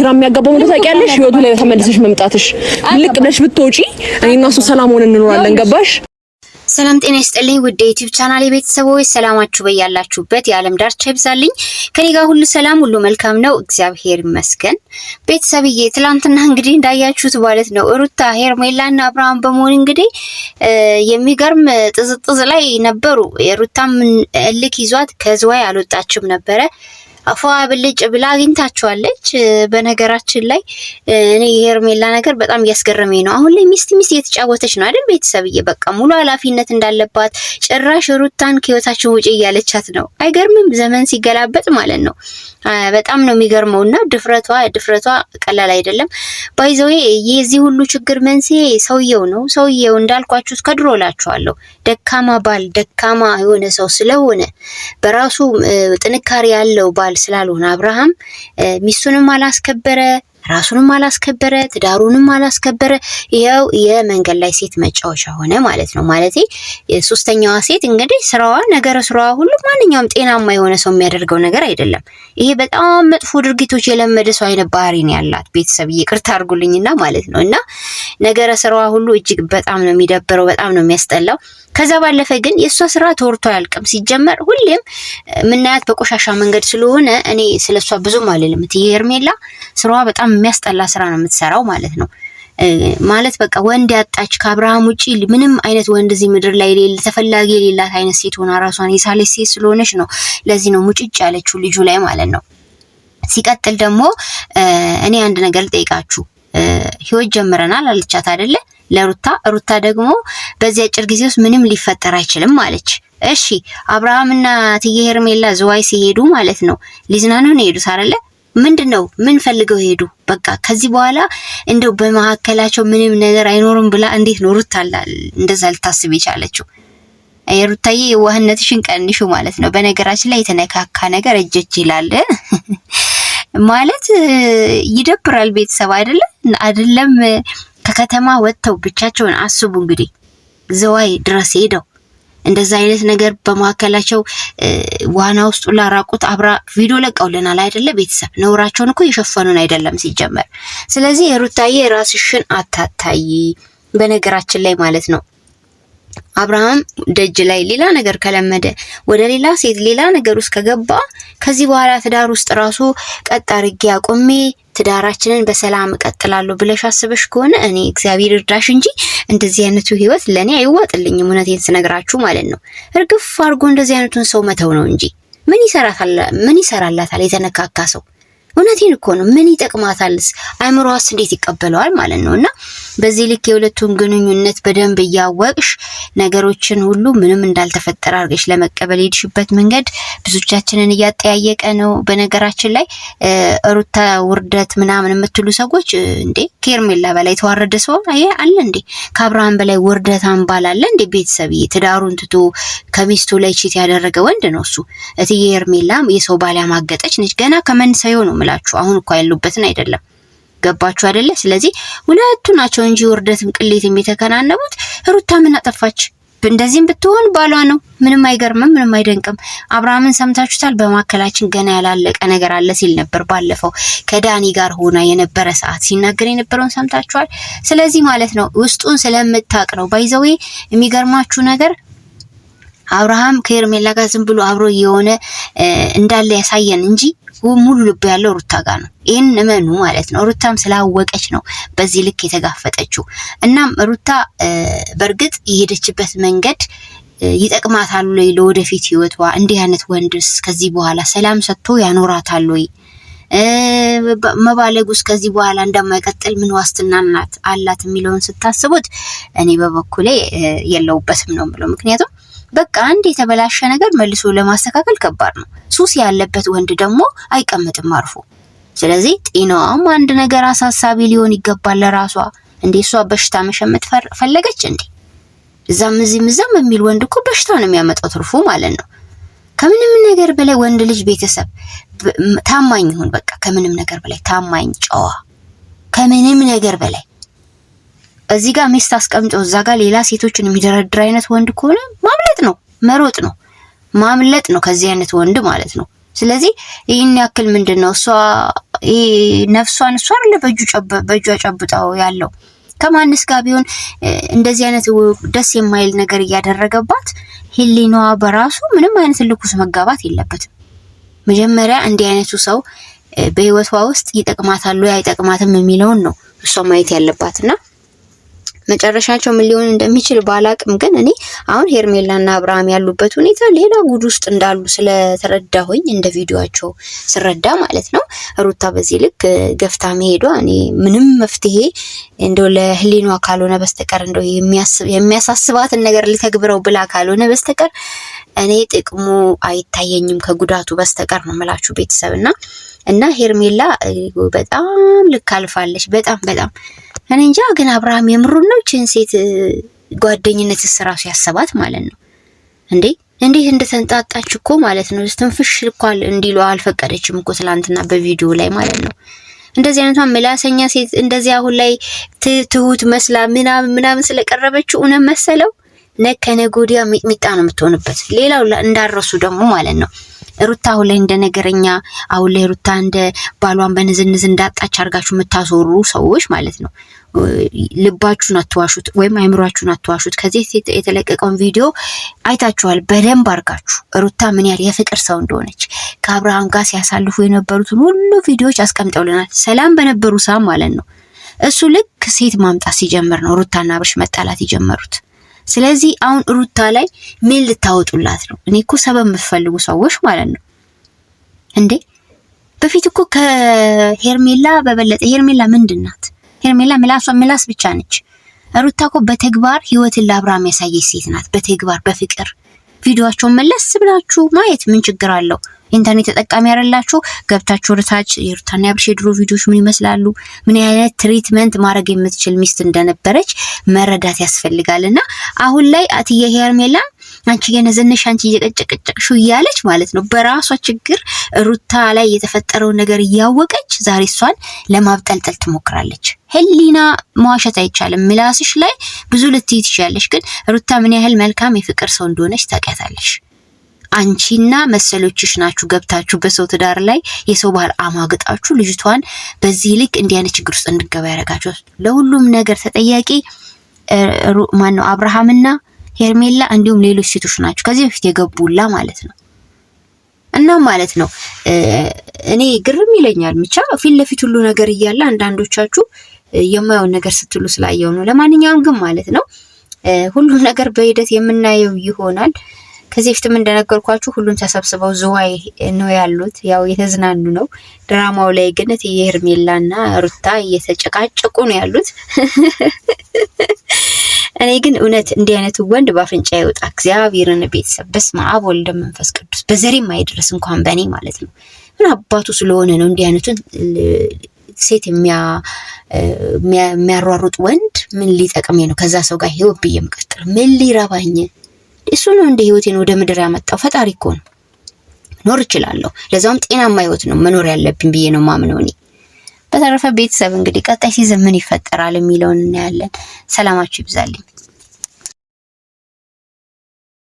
ግራ የሚያጋባው ነው ታውቂያለሽ። ህይወቱ ላይ ተመልሰሽ መምጣትሽ ልቅ ብለሽ ብትወጪ እኔና እሱ ሰላም ሆነን እንኖራለን። ገባሽ? ሰላም ጤና ይስጥልኝ ውድ ዩቲዩብ ቻናሌ ቤተሰቦች፣ ሰላማችሁ በያላችሁበት የዓለም ዳርቻ ይብዛልኝ። ከኔ ጋር ሁሉ ሰላም ሁሉ መልካም ነው፣ እግዚአብሔር ይመስገን። ቤተሰብዬ ትላንትና እንግዲህ እንዳያችሁት ማለት ነው ሩታ ሄርሜላና አብርሃም በመሆን እንግዲህ የሚገርም ጥዝጥዝ ላይ ነበሩ። የሩታም እልክ ይዟት ከዝዋይ አልወጣችም ነበረ። አፏ ብልጭ ብላ አግኝታችኋለች። በነገራችን ላይ እኔ የሄርሜላ ነገር በጣም እያስገረመኝ ነው። አሁን ላይ ሚስት እየተጫወተች ነው አይደል ቤተሰብዬ? በቃ ሙሉ ኃላፊነት እንዳለባት ጭራሽ ሩታን ከህይወታችን ውጪ እያለቻት ነው። አይገርምም? ዘመን ሲገላበጥ ማለት ነው። በጣም ነው የሚገርመውና ድፍረቷ ቀላል አይደለም። ባይዘው የዚህ ሁሉ ችግር መንስኤ ሰውየው ነው። ሰውየው እንዳልኳችሁ ከድሮ ላችኋለሁ ደካማ ባል ደካማ የሆነ ሰው ስለሆነ በራሱ ጥንካሬ ያለው ባል ስላልሆነ አብርሃም ሚስቱንም አላስከበረ፣ ራሱንም አላስከበረ፣ ትዳሩንም አላስከበረ። ይሄው የመንገድ ላይ ሴት መጫወቻ ሆነ ማለት ነው። ማለቴ ሶስተኛዋ ሴት እንግዲህ ስራዋ ስራዋ ሁሉ ማንኛውም ጤናማ የሆነ ሰው የሚያደርገው ነገር አይደለም። ይሄ በጣም መጥፎ ድርጊቶች የለመደ ሰው አይነት ባህሪ ነው ያላት። ቤተሰብ ይቅርታ አድርጉልኝና ማለት ነው። እና ነገረ ስራዋ ሁሉ እጅግ በጣም ነው የሚደብረው፣ በጣም ነው የሚያስጠላው። ከዛ ባለፈ ግን የሷ ስራ ተወርቶ አያልቅም። ሲጀመር ሁሌም ምናያት በቆሻሻ መንገድ ስለሆነ እኔ ስለሷ ብዙም አልልም። ሄርሜላ ስራዋ በጣም የሚያስጠላ ስራ ነው የምትሰራው ማለት ነው። ማለት በቃ ወንድ ያጣች ከአብርሃም ውጪ ምንም አይነት ወንድ እዚህ ምድር ላይ የሌለ ተፈላጊ የሌላት አይነት ሴት ሆና ራሷን የሳለች ሴት ስለሆነች ነው ለዚህ ነው ሙጭጭ ያለችው ልጁ ላይ ማለት ነው። ሲቀጥል ደግሞ እኔ አንድ ነገር ልጠይቃችሁ። ህይወት ጀምረናል አለቻት አይደለ ለሩታ ደግሞ በዚህ አጭር ጊዜ ውስጥ ምንም ሊፈጠር አይችልም ማለች። እሺ አብርሃምና ትዬ ሄርሜላ ዝዋይ ሲሄዱ ማለት ነው ሊዝናኑ ነው የሄዱት አይደለ? ምንድነው ምን ፈልገው ሄዱ? በቃ ከዚህ በኋላ እንደው በመሐከላቸው ምንም ነገር አይኖርም ብላ እንዴት ነው ሩታ እንደዛ ልታስብ የቻለችው? የሩታዬ የዋህነትሽን ቀንሹ ማለት ነው። በነገራችን ላይ የተነካካ ነገር እጅ ይላል ማለት ይደብራል። ቤተሰብ አይደለም ከከተማ ወጥተው ብቻቸውን አስቡ እንግዲህ ዝዋይ ድረስ ሄደው እንደዛ አይነት ነገር በመሐከላቸው ዋና ውስጥ ላራቁት አብራ ቪዲዮ ለቀውልናል አይደለ? ቤተሰብ ነውራቸውን እኮ የሸፈኑን አይደለም ሲጀመር። ስለዚህ ሩታዬ ራስሽን አታታይ። በነገራችን ላይ ማለት ነው አብርሃም ደጅ ላይ ሌላ ነገር ከለመደ ወደ ሌላ ሴት ሌላ ነገር ውስጥ ከገባ ከዚህ በኋላ ትዳር ውስጥ ራሱ ቀጥ አድርጌ አቆሜ ትዳራችንን በሰላም እቀጥላለሁ ብለሽ አስበሽ ከሆነ እኔ እግዚአብሔር እርዳሽ እንጂ እንደዚህ አይነቱ ህይወት ለኔ አይዋጥልኝም። እውነቴን ስነግራችሁ ማለት ነው። እርግፍ አድርጎ እንደዚህ አይነቱን ሰው መተው ነው እንጂ ምን ይሰራላታል የተነካካ ሰው? እውነቴን እኮ ነው። ምን ይጠቅማታልስ? አይምሮዋስ እንዴት ይቀበለዋል ማለት ነውና በዚህ ልክ የሁለቱን ግንኙነት በደንብ እያወቅሽ ነገሮችን ሁሉ ምንም እንዳልተፈጠረ አድርገሽ ለመቀበል ሄድሽበት መንገድ ብዙቻችንን እያጠያየቀ ነው። በነገራችን ላይ ሩታ ውርደት ምናምን የምትሉ ሰዎች እንዴ ከሄርሜላ በላይ ተዋረደ ሰው አለ እንዴ? ከአብርሃም በላይ ውርደት አንባል አለ እንዴ? ቤተሰብዬ ትዳሩን ትቶ ከሚስቱ ላይ ቺት ያደረገ ወንድ ነው እሱ። እትዬ ሄርሜላ የሰው ባል ያማገጠች ነች። ገና ከመንሳዩ ነው ምላችሁ። አሁን እኮ ያሉበትን አይደለም። ገባችሁ አይደለ? ስለዚህ ሁለቱ ናቸው እንጂ ውርደትም ቅሌትም የተከናነቡት። ሩታ ምን አጠፋች? እንደዚህም ብትሆን ባሏ ነው። ምንም አይገርምም፣ ምንም አይደንቅም። አብርሃምን ሰምታችሁታል። በማከላችን ገና ያላለቀ ነገር አለ ሲል ነበር ባለፈው ከዳኒ ጋር ሆና የነበረ ሰዓት ሲናገር የነበረውን ሰምታችኋል። ስለዚህ ማለት ነው ውስጡን ስለምታቅ ነው። ባይዘዌ የሚገርማችሁ ነገር አብርሃም ከሄርሜላ ጋር ዝም ብሎ አብሮ የሆነ እንዳለ ያሳየን እንጂ ሙሉ ልብ ያለው ሩታ ጋር ነው። ይሄን እመኑ ማለት ነው። ሩታም ስላወቀች ነው በዚህ ልክ የተጋፈጠችው። እናም ሩታ በእርግጥ የሄደችበት መንገድ ይጠቅማታል ወይ ለወደፊት ህይወቷ? እንዲህ አይነት ወንድስ ከዚህ በኋላ ሰላም ሰጥቶ ያኖራታል ወይ? መባለጉስ ከዚህ በኋላ እንደማይቀጥል ምን ዋስትና አላት የሚለውን ስታስቡት እኔ በበኩሌ የለውበትም ነው የምለው። ምክንያቱም በቃ አንድ የተበላሸ ነገር መልሶ ለማስተካከል ከባድ ነው። ሱስ ያለበት ወንድ ደግሞ አይቀመጥም አርፎ። ስለዚህ ጤናዋም አንድ ነገር አሳሳቢ ሊሆን ይገባል ለራሷ። እንዴ እሷ በሽታ መሸመት ፈለገች እንዴ? እዛም የሚል ወንድ እኮ በሽታ ነው የሚያመጣው ትርፉ ማለት ነው። ከምንም ነገር በላይ ወንድ ልጅ ቤተሰብ ታማኝ ይሁን። በቃ ከምንም ነገር በላይ ታማኝ፣ ጨዋ፣ ከምንም ነገር በላይ እዚህ ጋር ሚስት አስቀምጦ እዛ ጋር ሌላ ሴቶችን የሚደረድር አይነት ወንድ ከሆነ ማምለጥ ነው፣ መሮጥ ነው፣ ማምለጥ ነው ከዚህ አይነት ወንድ ማለት ነው። ስለዚህ ይህን ያክል ምንድነው እሷ ነፍሷን እሷ አይደለ በእጇ ጨብጣው ያለው ከማንስ ጋር ቢሆን እንደዚህ አይነት ደስ የማይል ነገር እያደረገባት ህሊናዋ በራሱ ምንም አይነት ልኩስ መጋባት የለበትም። መጀመሪያ እንዲህ አይነቱ ሰው በህይወቷ ውስጥ ይጠቅማታል ወይ አይጠቅማትም የሚለውን ነው እሷ ማየት ያለባትና መጨረሻቸው ምን ሊሆን እንደሚችል ባላቅም ግን እኔ አሁን ሄርሜላና አብርሃም ያሉበት ሁኔታ ሌላ ጉድ ውስጥ እንዳሉ ስለተረዳሁኝ እንደ ቪዲዮአቸው ስረዳ ማለት ነው። ሩታ በዚህ ልክ ገፍታ መሄዷ እኔ ምንም መፍትሄ እንደው ለህሊኗ ካልሆነ በስተቀር እንደው የሚያሳስባትን ነገር ልተግብረው ብላ ካልሆነ በስተቀር እኔ ጥቅሙ አይታየኝም ከጉዳቱ በስተቀር ነው የምላችሁ ቤተሰብና ሄርሜላ በጣም ልክ አልፋለች። በጣም እኔ እንጃ ግን አብርሃም የምሩን ነው ችን ሴት ጓደኝነት ስራሱ ያሰባት ማለት ነው እንዴት እንደተንጣጣች እኮ ማለት ነው። ስትንፍሽ ልኳል እንዲሉ አልፈቀደችም እኮ ትላንትና በቪዲዮ ላይ ማለት ነው። እንደዚህ አይነቷ ምላሰኛ ሴት እንደዚህ አሁን ላይ ትሁት መስላ ምናምን ስለቀረበችው እውነት መሰለው ነገ ወዲያ ሚጥሚጣ ነው የምትሆንበት። ሌላው እንዳረሱ ደግሞ ማለት ነው ሩታ አሁን ላይ እንደነገረኛ አሁን ላይ ሩታ እንደ ባሏን በንዝንዝ እንዳጣች አርጋችሁ የምታዞሩ ሰዎች ማለት ነው ልባችሁን አትዋሹት ወይም አይምሯችሁን አትዋሹት። ከዚህ የተለቀቀውን ቪዲዮ አይታችኋል በደንብ አርጋችሁ ሩታ ምን ያህል የፍቅር ሰው እንደሆነች ከአብርሃም ጋር ሲያሳልፉ የነበሩትን ሁሉ ቪዲዮዎች አስቀምጠውልናል። ሰላም በነበሩ ሰዓት ማለት ነው። እሱ ልክ ሴት ማምጣት ሲጀምር ነው ሩታና አብርሽ መጣላት የጀመሩት። ስለዚህ አሁን ሩታ ላይ ምን ልታወጡላት ነው? እኔ እኮ ሰበብ የምትፈልጉ ሰዎች ማለት ነው በፊት እኮ ከሄርሜላ በበለጠ ሄርሜላ ምንድናት? ሄርሜላ ምላስ ብቻ ነች። ሩታ እኮ በተግባር ህይወትን ለአብርሃም ያሳየች ሴት ናት። በተግባር በፍቅር ቪዲዮአቸውን መለስ ብላችሁ ማየት ምን ችግር አለው? ኢንተርኔት ተጠቃሚ ያረላችሁ ገብታችሁ ርታች የሩታና የአብርሽ የድሮ ቪዲዮዎች ምን ይመስላሉ፣ ምን አይነት ትሪትመንት ማድረግ የምትችል ሚስት እንደነበረች መረዳት ያስፈልጋልና አሁን ላይ አትየ ሄርሜላ አንቺ የነዘነሽ አንቺ እየቀጨቀጨቅሹ እያለች ማለት ነው በራሷ ችግር ሩታ ላይ የተፈጠረው ነገር እያወቀች ዛሬ እሷን ለማብጠልጠል ትሞክራለች። ህሊና መዋሸት አይቻልም። ምላስሽ ላይ ብዙ ልትይ ትችያለሽ፣ ግን ሩታ ምን ያህል መልካም የፍቅር ሰው እንደሆነች ታውቂያታለሽ። አንቺና መሰሎችሽ ናችሁ ገብታችሁ በሰው ትዳር ላይ የሰው ባህል አማግጣችሁ ልጅቷን በዚህ ልክ እንዲህ አይነት ችግር ውስጥ እንድትገባ ያደረጋችሁ። ለሁሉም ነገር ተጠያቂ ማነው? አብርሃምና ሄርሜላ እንዲሁም ሌሎች ሴቶች ናቸው ከዚህ በፊት የገቡላ ማለት ነው። እና ማለት ነው እኔ ግርም ይለኛል ብቻ ፊት ለፊት ሁሉ ነገር እያለ አንዳንዶቻችሁ የማየውን ነገር ስትሉ ስላየው ነው። ለማንኛውም ግን ማለት ነው ሁሉም ነገር በሂደት የምናየው ይሆናል። ከዚህ በፊትም እንደነገርኳችሁ ሁሉም ተሰብስበው ዝዋይ ነው ያሉት፣ ያው የተዝናኑ ነው። ድራማው ላይ ግን ሄርሜላና ሩታ እየተጨቃጨቁ ነው ያሉት። እኔ ግን እውነት እንዲህ አይነቱ ወንድ ባፍንጫ ይወጣ እግዚአብሔርን ቤተሰብ በስመ አብ ወልድ መንፈስ ቅዱስ በዘሬም አይድረስ እንኳን በኔ ማለት ነው። ምን አባቱ ስለሆነ ነው እንዲህ አይነቱን ሴት የሚያሯሩጥ ወንድ ምን ሊጠቅመኝ ነው? ከዛ ሰው ጋር ህይወት ብዬ መቀጠል ምን ሊረባኝ? እሱ ነው እንደ ህይወቴን ወደ ምድር ያመጣው ፈጣሪ እኮ ነው። ኖር እችላለሁ፣ ለዛውም ጤናማ ህይወት ነው መኖር ያለብኝ ብዬ ነው ማምነው እኔ። በተረፈ ቤተሰብ እንግዲህ ቀጣይ ሲዝን ምን ይፈጠራል የሚለውን እናያለን። ሰላማችሁ ይብዛልኝ።